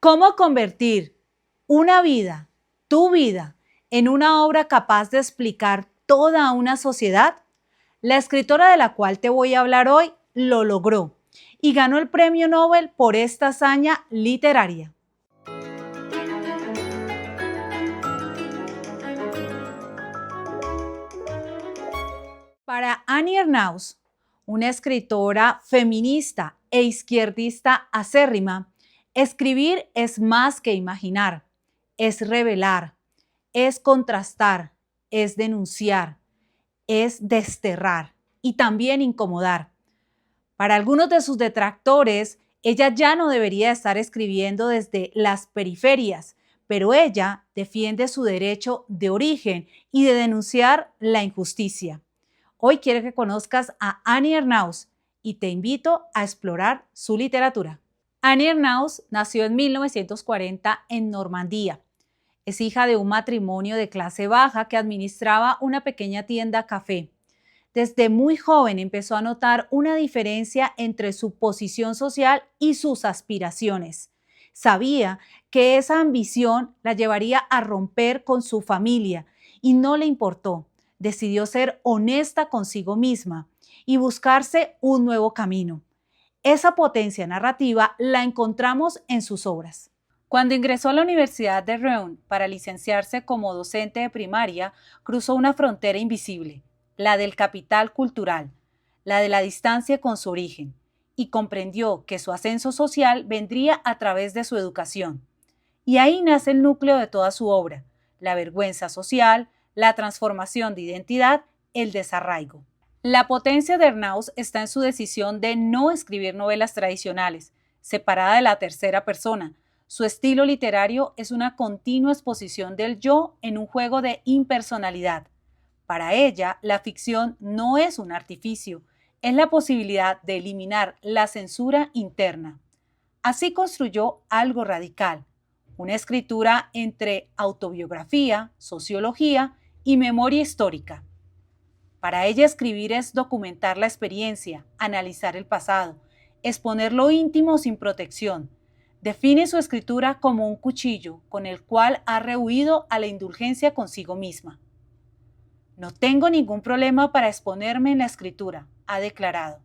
¿Cómo convertir una vida, tu vida, en una obra capaz de explicar toda una sociedad? La escritora de la cual te voy a hablar hoy lo logró y ganó el premio Nobel por esta hazaña literaria. Para Annie Ernaux, una escritora feminista e izquierdista acérrima, escribir es más que imaginar, es revelar, es contrastar, es denunciar, es desterrar y también incomodar. Para algunos de sus detractores, ella ya no debería estar escribiendo desde las periferias, pero ella defiende su derecho de origen y de denunciar la injusticia. Hoy quiero que conozcas a Annie Ernaux y te invito a explorar su literatura. Annie Ernaux nació en 1940 en Normandía. Es hija de un matrimonio de clase baja que administraba una pequeña tienda café. Desde muy joven empezó a notar una diferencia entre su posición social y sus aspiraciones. Sabía que esa ambición la llevaría a romper con su familia y no le importó. Decidió ser honesta consigo misma y buscarse un nuevo camino. Esa potencia narrativa la encontramos en sus obras. Cuando ingresó a la Universidad de Rouen para licenciarse como docente de primaria, cruzó una frontera invisible, la del capital cultural, la de la distancia con su origen, y comprendió que su ascenso social vendría a través de su educación. Y ahí nace el núcleo de toda su obra, la vergüenza social, la transformación de identidad, el desarraigo. La potencia de Ernaux está en su decisión de no escribir novelas tradicionales, separada de la tercera persona. Su estilo literario es una continua exposición del yo en un juego de impersonalidad. Para ella, la ficción no es un artificio, es la posibilidad de eliminar la censura interna. Así construyó algo radical, una escritura entre autobiografía, sociología y memoria histórica. Para ella escribir es documentar la experiencia, analizar el pasado, exponer lo íntimo sin protección. Define su escritura como un cuchillo con el cual ha rehuido a la indulgencia consigo misma. No tengo ningún problema para exponerme en la escritura, ha declarado.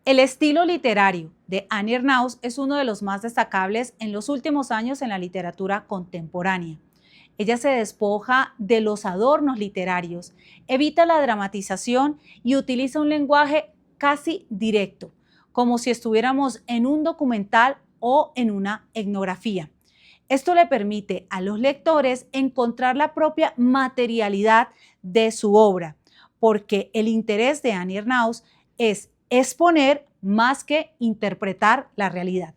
El estilo literario de Annie Ernaux es uno de los más destacables en los últimos años en la literatura contemporánea. Ella se despoja de los adornos literarios, evita la dramatización y utiliza un lenguaje casi directo, como si estuviéramos en un documental o en una etnografía. Esto le permite a los lectores encontrar la propia materialidad de su obra, porque el interés de Annie Ernaux es exponer más que interpretar la realidad.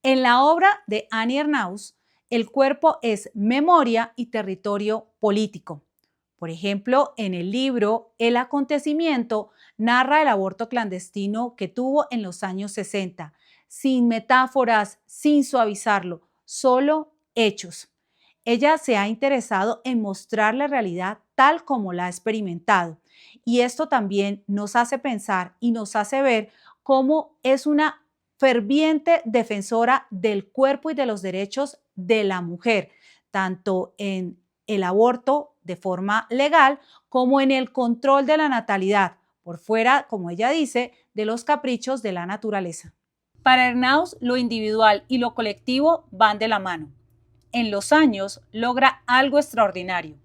En la obra de Annie Ernaux, el cuerpo es memoria y territorio político. Por ejemplo, en el libro El acontecimiento narra el aborto clandestino que tuvo en los años 60, sin metáforas, sin suavizarlo, solo hechos. Ella se ha interesado en mostrar la realidad tal como la ha experimentado, y esto también nos hace pensar y nos hace ver cómo es una ferviente defensora del cuerpo y de los derechos de la mujer, tanto en el aborto de forma legal como en el control de la natalidad, por fuera, como ella dice, de los caprichos de la naturaleza. Para Ernaux, lo individual y lo colectivo van de la mano. En los años logra algo extraordinario,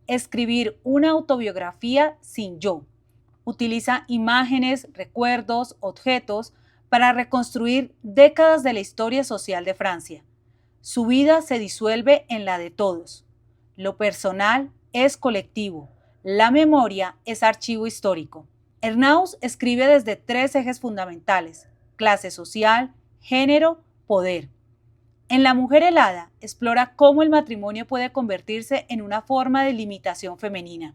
escribir una autobiografía sin yo. Utiliza imágenes, recuerdos, objetos para reconstruir décadas de la historia social de Francia. Su vida se disuelve en la de todos. Lo personal es colectivo. La memoria es archivo histórico. Ernaux escribe desde tres ejes fundamentales: clase social, género, poder. En La mujer helada explora cómo el matrimonio puede convertirse en una forma de limitación femenina.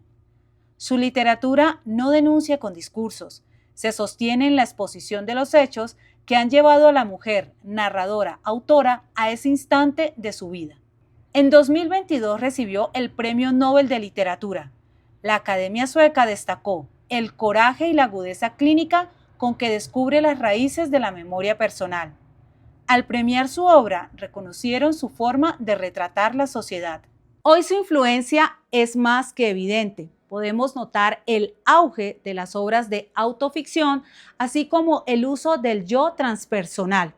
Su literatura no denuncia con discursos, se sostiene en la exposición de los hechos que han llevado a la mujer, narradora, autora, a ese instante de su vida. En 2022 recibió el Premio Nobel de Literatura. La Academia Sueca destacó el coraje y la agudeza clínica con que descubre las raíces de la memoria personal. Al premiar su obra, reconocieron su forma de retratar la sociedad. Hoy su influencia es más que evidente. Podemos notar el auge de las obras de autoficción, así como el uso del yo transpersonal.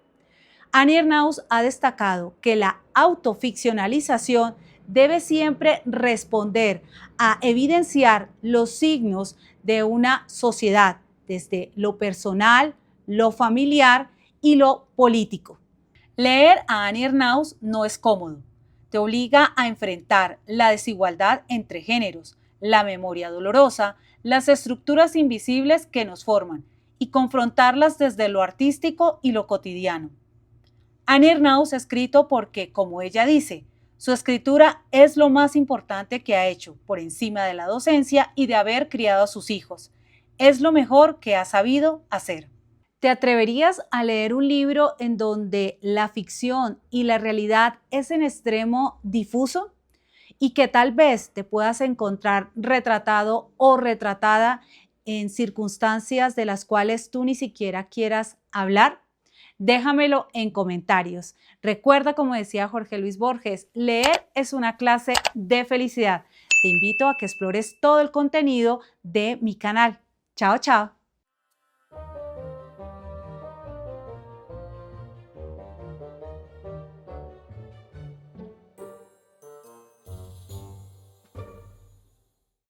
Annie Ernaux ha destacado que la autoficcionalización debe siempre responder a evidenciar los signos de una sociedad, desde lo personal, lo familiar y lo político. Leer a Annie Ernaux no es cómodo. Te obliga a enfrentar la desigualdad entre géneros, la memoria dolorosa, las estructuras invisibles que nos forman y confrontarlas desde lo artístico y lo cotidiano. Annie Ernaux ha escrito porque, como ella dice, su escritura es lo más importante que ha hecho, por encima de la docencia y de haber criado a sus hijos. Es lo mejor que ha sabido hacer. ¿Te atreverías a leer un libro en donde la ficción y la realidad es en extremo difuso? Y que tal vez te puedas encontrar retratado o retratada en circunstancias de las cuales tú ni siquiera quieras hablar. Déjamelo en comentarios. Recuerda, como decía Jorge Luis Borges, leer es una clase de felicidad. Te invito a que explores todo el contenido de mi canal. Chao, chao.